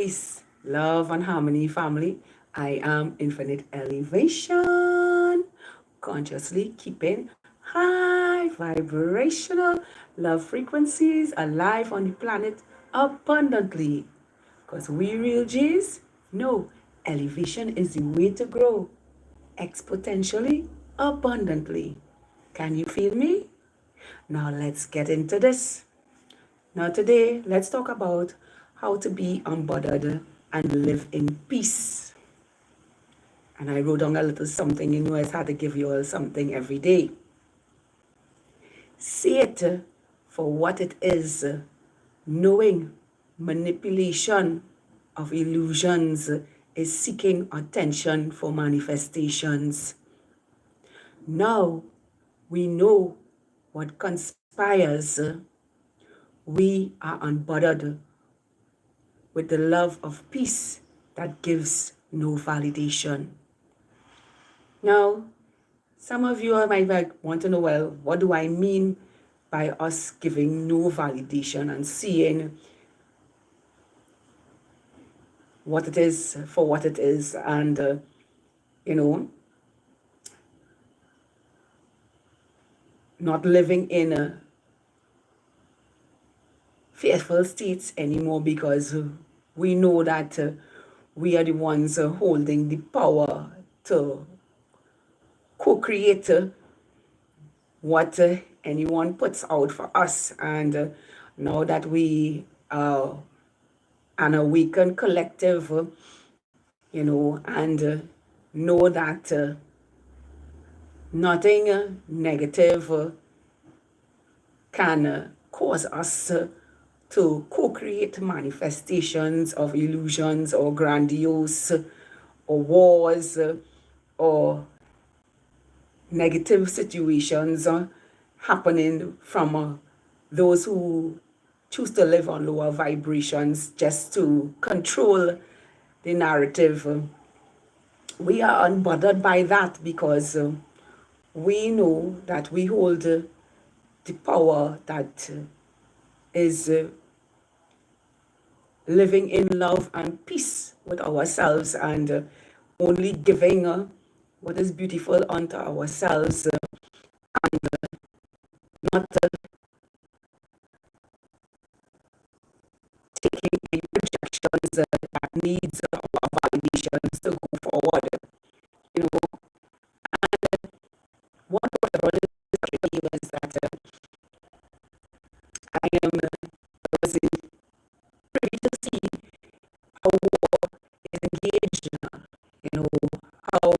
Peace, love, and harmony, family. I am Infinite Elevation, consciously keeping high vibrational love frequencies alive on the planet abundantly. Because we real G's know elevation is the way to grow exponentially, abundantly. Can you feel me? Now let's get into this. Now, today, let's talk about how to be unbothered and live in peace. And I wrote down a little something, I had to give you all something every day. See it for what it is, knowing manipulation of illusions is seeking attention for manifestations. Now we know what conspires. We are unbothered with the love of peace that gives no validation. Now, some of you might want to know, well, what do I mean by us giving no validation and seeing what it is for what it is and, not living in fearful states anymore because we know that we are the ones holding the power to co-create what anyone puts out for us. And now that we are an awakened collective, and know that nothing negative can cause us to co-create manifestations of illusions or grandiose or wars or negative situations happening from those who choose to live on lower vibrations just to control the narrative. We are unbothered by that because we know that we hold the power that is living in love and peace with ourselves and only giving what is beautiful unto ourselves, not taking any projections that needs our validations to go forward. You know, one of the really was that I am was privy to see how war is engaged, you know, how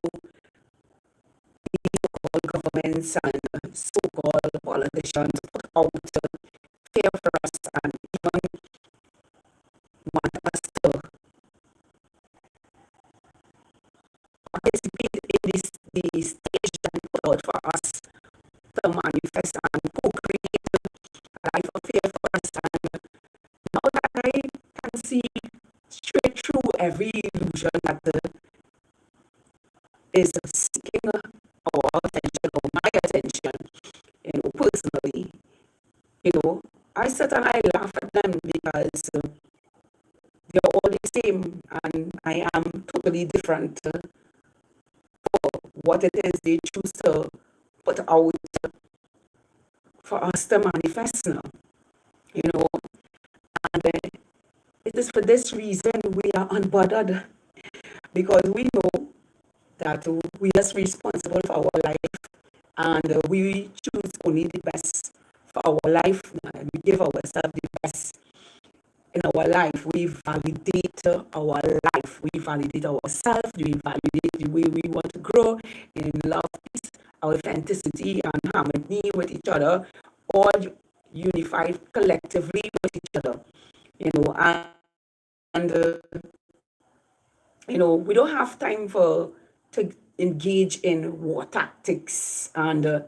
governments and so-called politicians put out fear for us and even want us to participate in the stage that put out for us to manifest and co-create a life of fear for us. And now that I can see straight through every illusion that is seeking our attention or my attention, personally, I sit and I laugh at them because they're all the same and I am totally different for what it is they choose to put out for us to manifest now, and it is for this reason we are unbothered because we know that we are responsible for our life and we choose only the best for our life. We give ourselves the best in our life. We validate our life. We validate ourselves. We validate the way we want to grow in love, peace, authenticity, and harmony with each other, all unified collectively with each other. And we don't have time to engage in war tactics and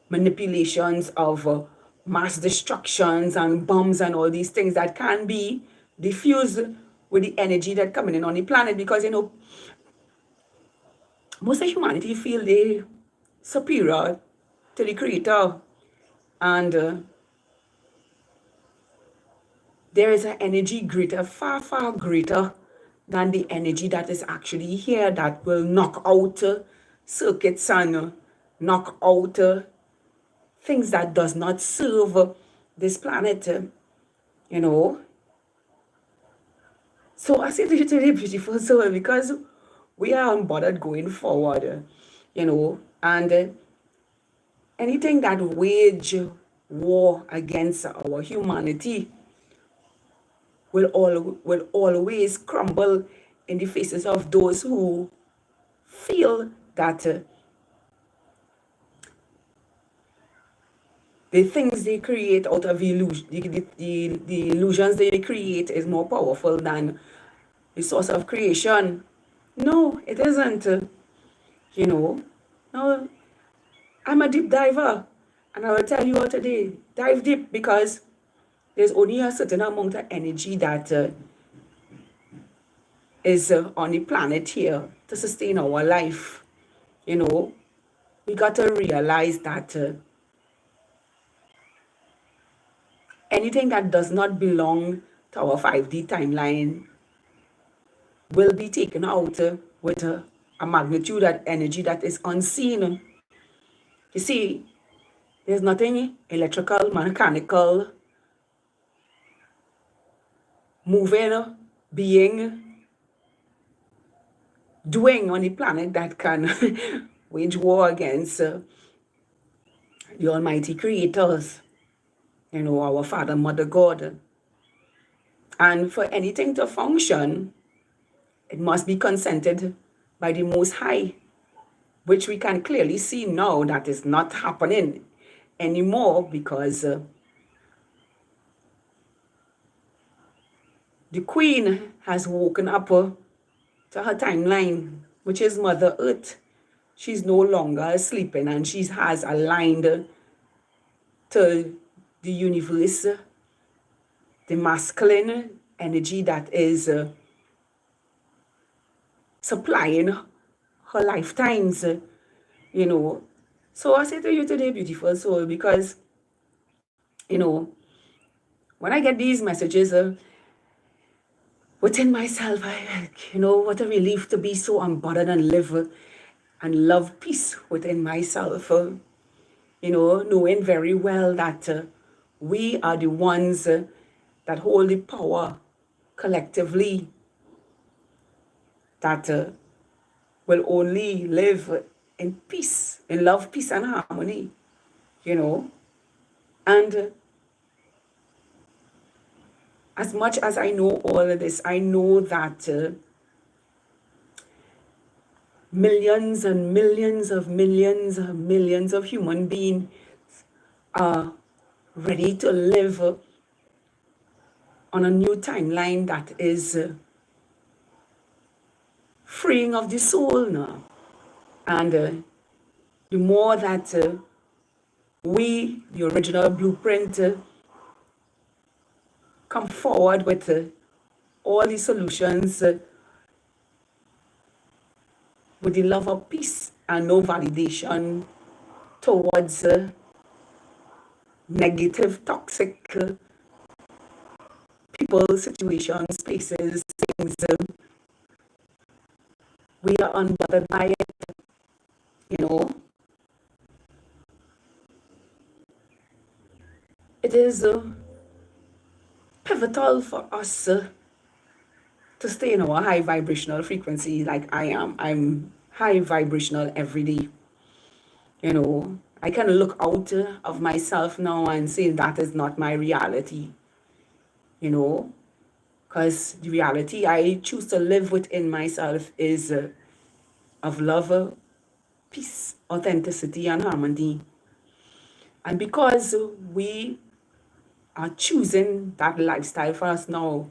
manipulations of mass destructions and bombs and all these things that can be diffused with the energy that coming in on the planet, because most of humanity feel they superior to the creator, and there is an energy greater, far, far greater than the energy that is actually here that will knock out circuits and knock out things that does not serve this planet, you know. So I say to you today, beautiful soul, because we are unbothered going forward, you know, and anything that wage war against our humanity will always crumble in the faces of those who feel that the things they create out of illusion, the illusions they create is more powerful than the source of creation. No, it isn't. You know, no, I'm a deep diver, and I will tell you all today, dive deep, because there's only a certain amount of energy that is on the planet here to sustain our life. You know, we got to realize that anything that does not belong to our 5D timeline will be taken out with a magnitude of energy that is unseen. You see, there's nothing electrical, mechanical, moving, being, doing on the planet that can wage war against the almighty creators, you know, our Father, Mother, God. And for anything to function, it must be consented by the Most High, which we can clearly see now that is not happening anymore, because the Queen has woken up to her timeline, which is Mother Earth. She's no longer sleeping, and she has aligned to the universe, the masculine energy that is supplying her lifetimes, you know. So I say to you today, beautiful soul, because, you know, when I get these messages within myself, you know, what a relief to be so unbothered and live and love peace within myself, you know, knowing very well that we are the ones that hold the power collectively, that will only live in peace, in love, peace, and harmony, you know. And as much as I know all of this, I know that millions and millions of millions of human beings are ready to live on a new timeline that is freeing of the soul now. And the more that we, the original blueprint, come forward with all the solutions with the love of peace and no validation towards negative, toxic people, situations, places, things. We are unbothered by it, you know. It is pivotal for us to stay in our high vibrational frequency like I am. I'm high vibrational every day. You know, I can look out of myself now and say that is not my reality, you know, because the reality I choose to live within myself is of love, peace, authenticity, and harmony. And because we are choosing that lifestyle for us now,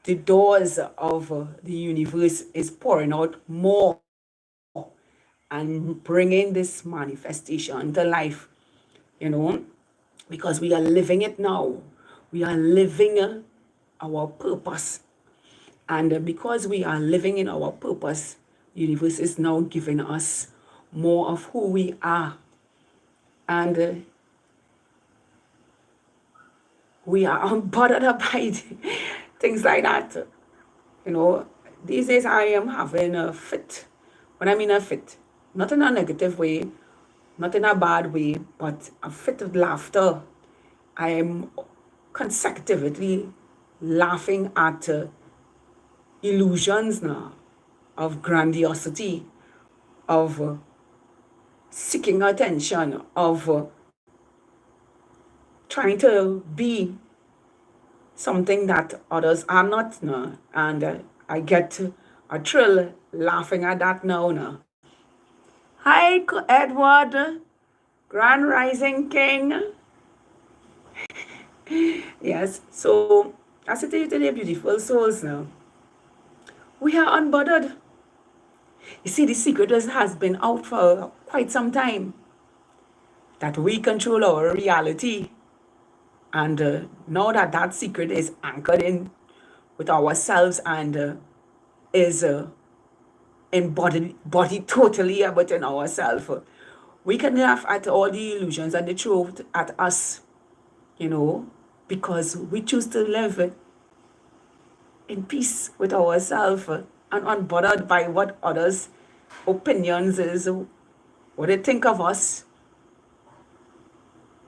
the doors of the universe is pouring out more and bringing this manifestation to life, you know, because we are living it now. We are living our purpose. And because we are living in our purpose, the universe is now giving us more of who we are. And we are unbothered by things like that. You know, these days I am having a fit. When I mean a fit, not in a negative way, not in a bad way, but a fit of laughter. I am consecutively laughing at illusions now of grandiosity, of seeking attention, of trying to be something that others are not now. And I get a thrill laughing at that now. Hi, Edward, Grand Rising King. Yes, so as I tell you today, beautiful souls now, we are unbothered. You see, the secret has been out for quite some time that we control our reality. And now that that secret is anchored in with ourselves and is embodied body totally within ourselves, we can laugh at all the illusions and the truth at us, because we choose to live in peace with ourselves and unbothered by what others' opinions is, what they think of us,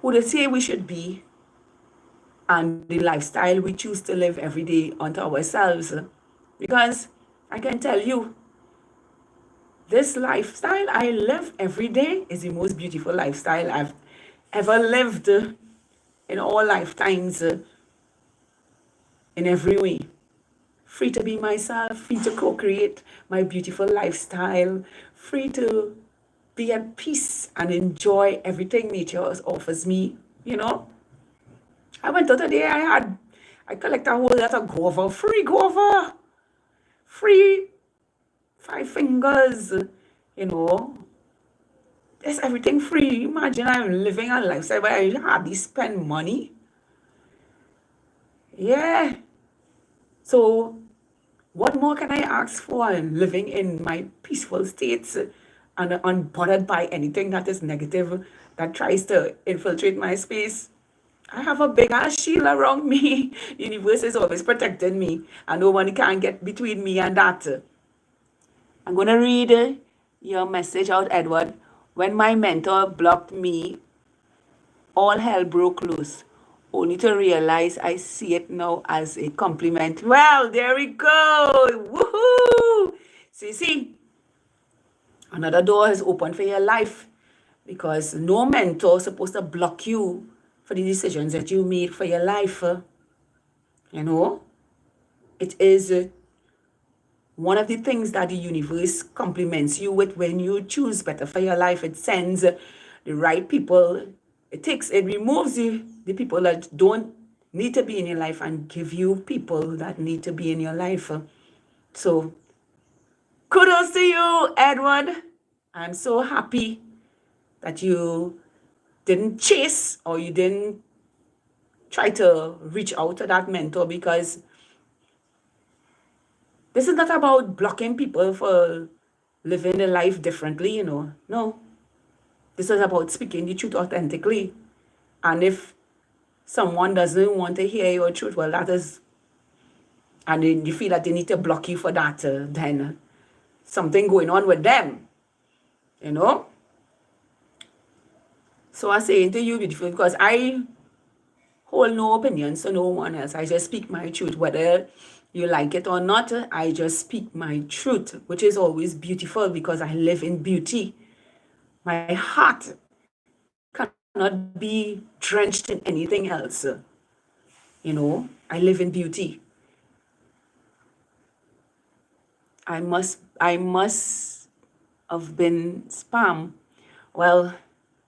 who they say we should be, and the lifestyle we choose to live every day unto ourselves. Because I can tell you, this lifestyle I live every day is the most beautiful lifestyle I've ever lived in all lifetimes, in every way. Free to be myself, free to co-create my beautiful lifestyle, free to be at peace and enjoy everything nature offers me, I went out today, I collect a whole lot of guava, free guava, free 5 fingers, there's everything free. Imagine I'm living a lifestyle where I hardly spend money. Yeah. So what more can I ask for? Living in my peaceful states and unbothered by anything that is negative that tries to infiltrate my space. I have a big ass shield around me. Universe is always protecting me, and no one can get between me and that. I'm going to read your message out, Edward. When my mentor blocked me, all hell broke loose, only to realize I see it now as a compliment. Well, there we go. Woohoo! See, another door is open for your life, because no mentor is supposed to block you for the decisions that you made for your life. It is one of the things that the universe compliments you with when you choose better for your life. It sends the right people. It removes the people that don't need to be in your life and give you people that need to be in your life. So kudos to you, Edward. I'm so happy that you didn't chase or you didn't try to reach out to that mentor, because this is not about blocking people for living their life differently, No. This is about speaking the truth authentically. And if someone doesn't want to hear your truth, well, that is, and you feel that they need to block you for that, then something going on with them, So I say to you, beautiful, because I hold no opinions to no one else. I just speak my truth, whether you like it or not. I just speak my truth, which is always beautiful because I live in beauty. My heart cannot be drenched in anything else. I live in beauty. I must have been spam. Well,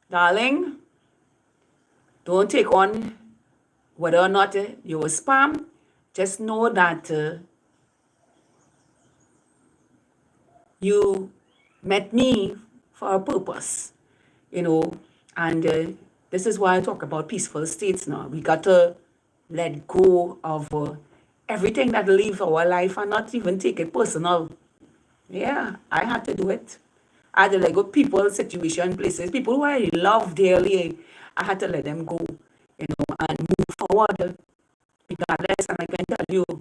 darling, don't take on whether or not you were spam. Just know that you met me for a purpose, and this is why I talk about peaceful states now. We got to let go of everything that leaves our life and not even take it personal. Yeah, I had to do it. I had to let go people, situation, places, people who I love dearly. I had to let them go, and move forward regardless, and I can tell you, I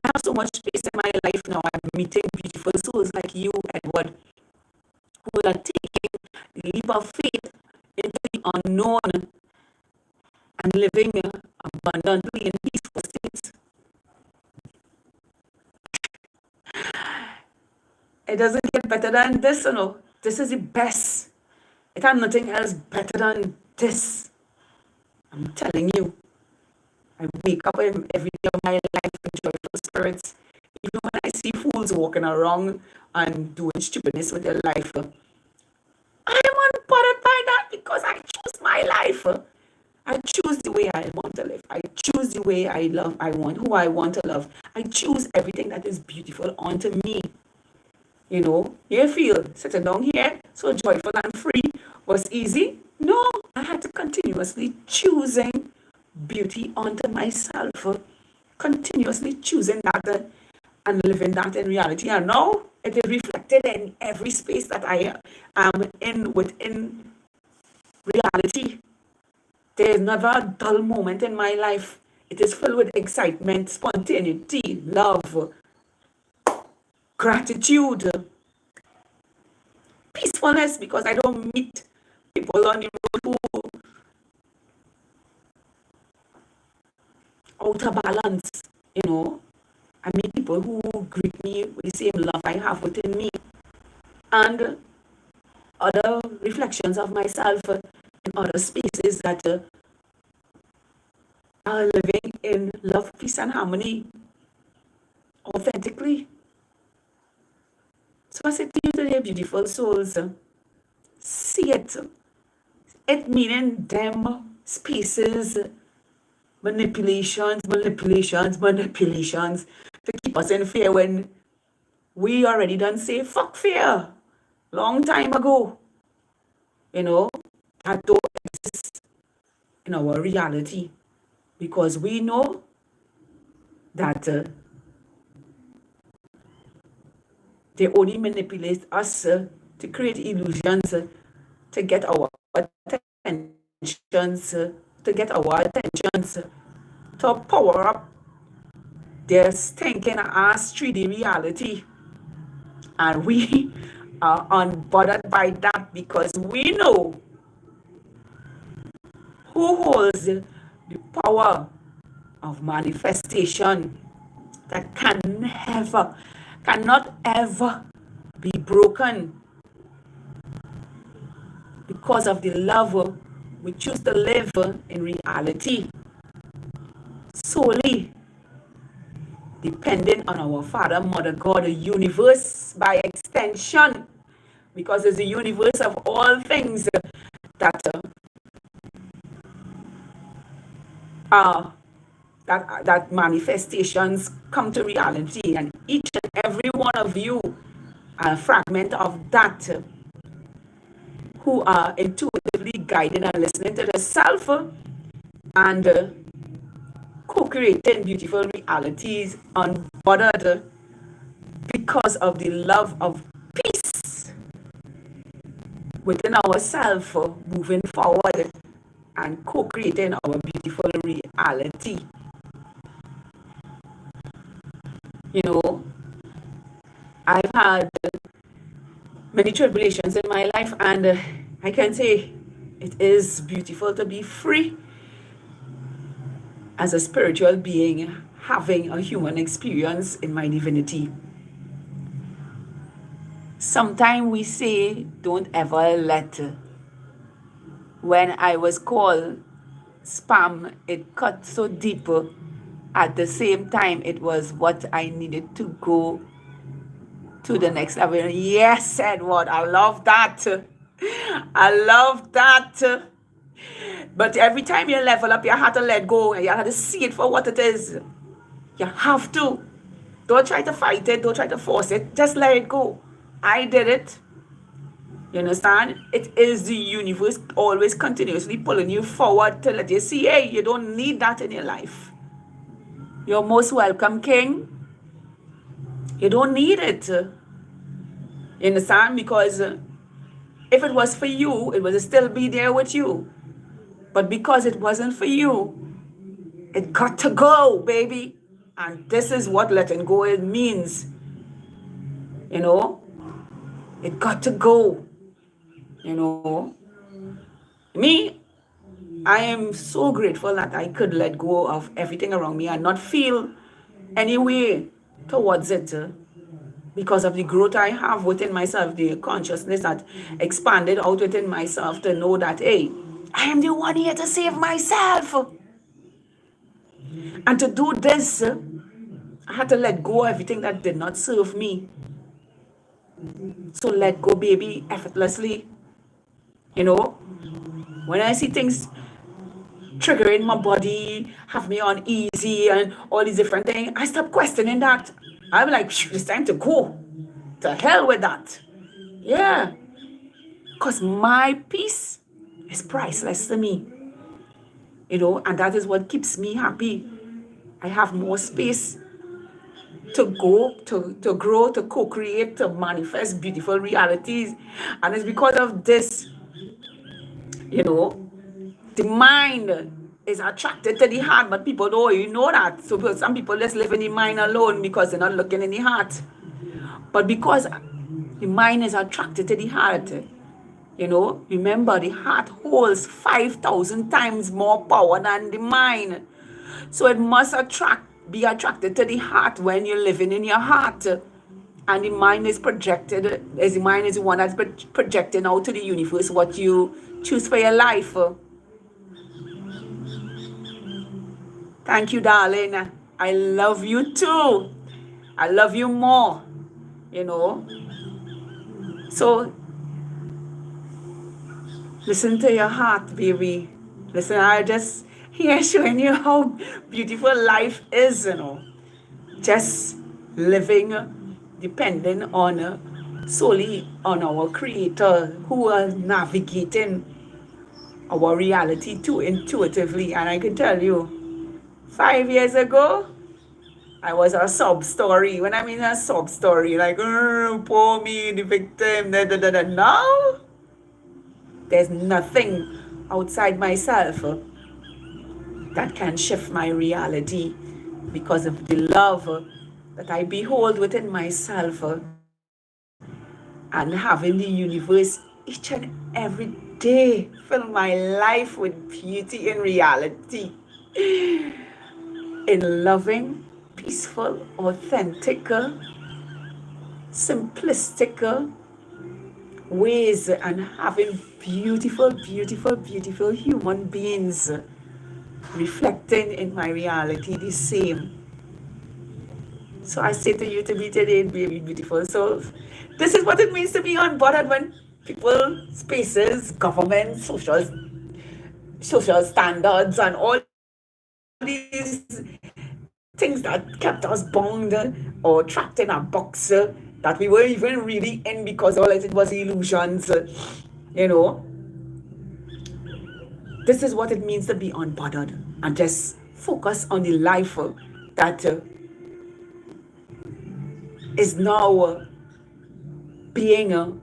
have so much space in my life now. I'm meeting beautiful souls like you, Edward, who are taking the leap of faith into the unknown and living abundantly in peaceful states. It doesn't get better than this, you know. This is the best. It has nothing else better than this. I'm telling you. I wake up every day of my life with joyful spirits. Even when I see fools walking around and doing stupidness with their life, I am unbothered by that because I choose my life. I choose the way I want to live. I choose the way I love. I want who I want to love. I choose everything that is beautiful onto me. You know, you feel sitting down here so joyful and free was easy? No, I had to continuously choosing beauty onto myself, continuously choosing that and living that in reality. And now it is reflected in every space that I am in within reality. There is never a dull moment in my life. It is filled with excitement, spontaneity, love, gratitude, peacefulness, because I don't meet people on the road who out of balance, you know. I meet people who greet me with the same love I have within me. And other reflections of myself in other spaces that are living in love, peace, and harmony authentically. So I say to you today, beautiful souls, see it. It meaning them spaces, manipulations to keep us in fear when we already done say fuck fear long time ago. You know, that don't exist in our reality because we know that they only manipulate us to create illusions to get our attentions, to power up their stinking ass 3D reality. And we are unbothered by that because we know who holds the power of manifestation that cannot ever be broken because of the love we choose to live in reality, solely depending on our Father, Mother, God, the universe by extension, because it's the universe of all things that manifestations come to reality, and each and every one of you are a fragment of that, who are intuitively guiding and listening to the self and co-creating beautiful realities unbothered because of the love of peace within ourselves, moving forward and co-creating our beautiful reality. You know, I've had many tribulations in my life, and I can say it is beautiful to be free as a spiritual being, having a human experience in my divinity. Sometimes we say, don't ever let. When I was called spam, it cut so deep. At the same time, it was what I needed to go to the next level. Yes, Edward, I love that. I love that. But every time you level up, you have to let go and you have to see it for what it is. You have to. Don't try to fight it. Don't try to force it. Just let it go. I did it. You understand? It is the universe always continuously pulling you forward to let you see, hey, you don't need that in your life. You're most welcome, King. You don't need it. You understand? Because if it was for you, it would still be there with you. But because it wasn't for you, It got to go, baby. And this is what letting go it means. You know, it got to go. You know, me, I am so grateful that I could let go of everything around me and not feel any way towards it because of the growth I have within myself, the consciousness that expanded out within myself to know that, hey, I am the one here to save myself. And to do this, I had to let go of everything that did not serve me. So let go, baby, effortlessly. You know, when I see things triggering my body, have me uneasy and all these different things, I stop questioning that. I'm like, it's time to go. To hell with that. Yeah. Because my peace is priceless to me. You know, and that is what keeps me happy. I have more space to go, to grow, to co-create, to manifest beautiful realities. And it's because of this, you know, the mind is attracted to the heart, but people don't you know that. So some people just live in the mind alone because they're not looking in the heart. But because the mind is attracted to the heart, you know, remember the heart holds 5,000 times more power than the mind. So it must be attracted to the heart when you're living in your heart. And the mind is projected, as the mind is the one that's projecting out to the universe what you choose for your life. Thank you, darling. I love you too. I love you more, you know. So listen to your heart, baby. Listen, I just here showing you how beautiful life is, you know. Just living, depending on solely on our Creator, who are navigating our reality too intuitively. And I can tell you, 5 years ago, I was a sob story. When I mean a sob story, like, poor me, the victim, da da da da. Now, there's nothing outside myself that can shift my reality because of the love that I behold within myself and having the universe each and every day fill my life with beauty and reality in loving, peaceful, authentic, simplistic ways, and having beautiful, beautiful, beautiful human beings reflecting in my reality the same. So I say to you to be today, baby beautiful souls. This is what it means to be unbothered when people, spaces, government, social standards, and all these things that kept us bound or trapped in a box that we weren't even really in because all it was illusions, you know. This is what it means to be unbothered and just focus on the life that is now being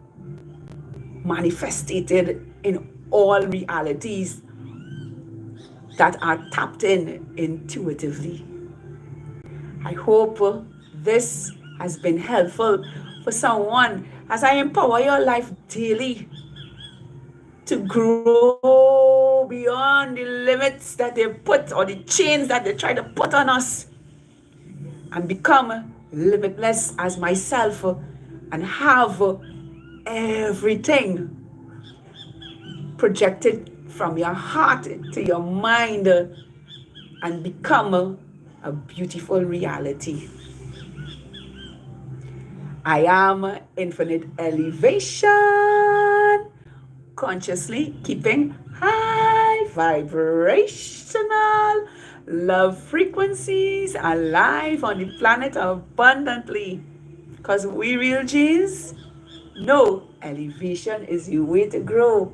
manifested in all realities that are tapped in intuitively. I hope this has been helpful for someone as I empower your life daily to grow beyond the limits that they put or the chains that they try to put on us and become limitless as myself and have everything projected from your heart to your mind and become a beautiful reality. I am infinite elevation, consciously keeping high vibrational love frequencies alive on the planet abundantly. Because we real G's know elevation is the way to grow.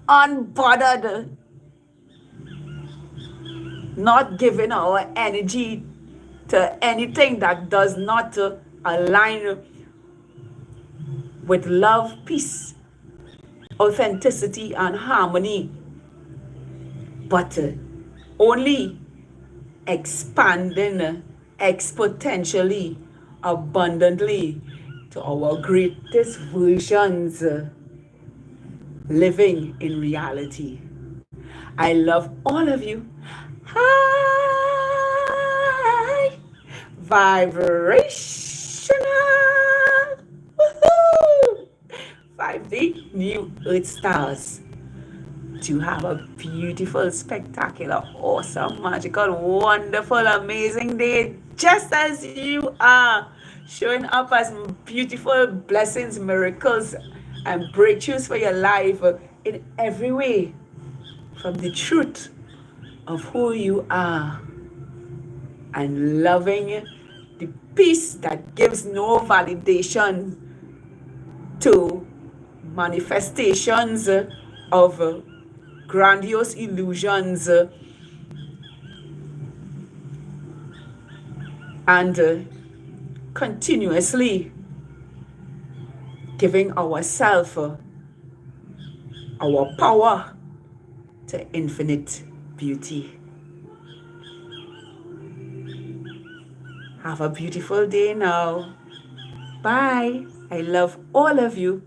Unbothered, not giving our energy to anything that does not align with love, peace, authenticity, and harmony, but only expanding exponentially, abundantly to our greatest versions, living in reality. I love all of you. High vibrational. Woohoo! 5D new earth stars. To have a beautiful, spectacular, awesome, magical, wonderful, amazing day, just as you are, showing up as beautiful blessings, miracles, and breakthroughs for your life in every way, from the truth of who you are, and loving the peace that gives no validation to manifestations of grandiose illusions, and continuously giving ourselves our power to infinite beauty. Have a beautiful day now. Bye. I love all of you.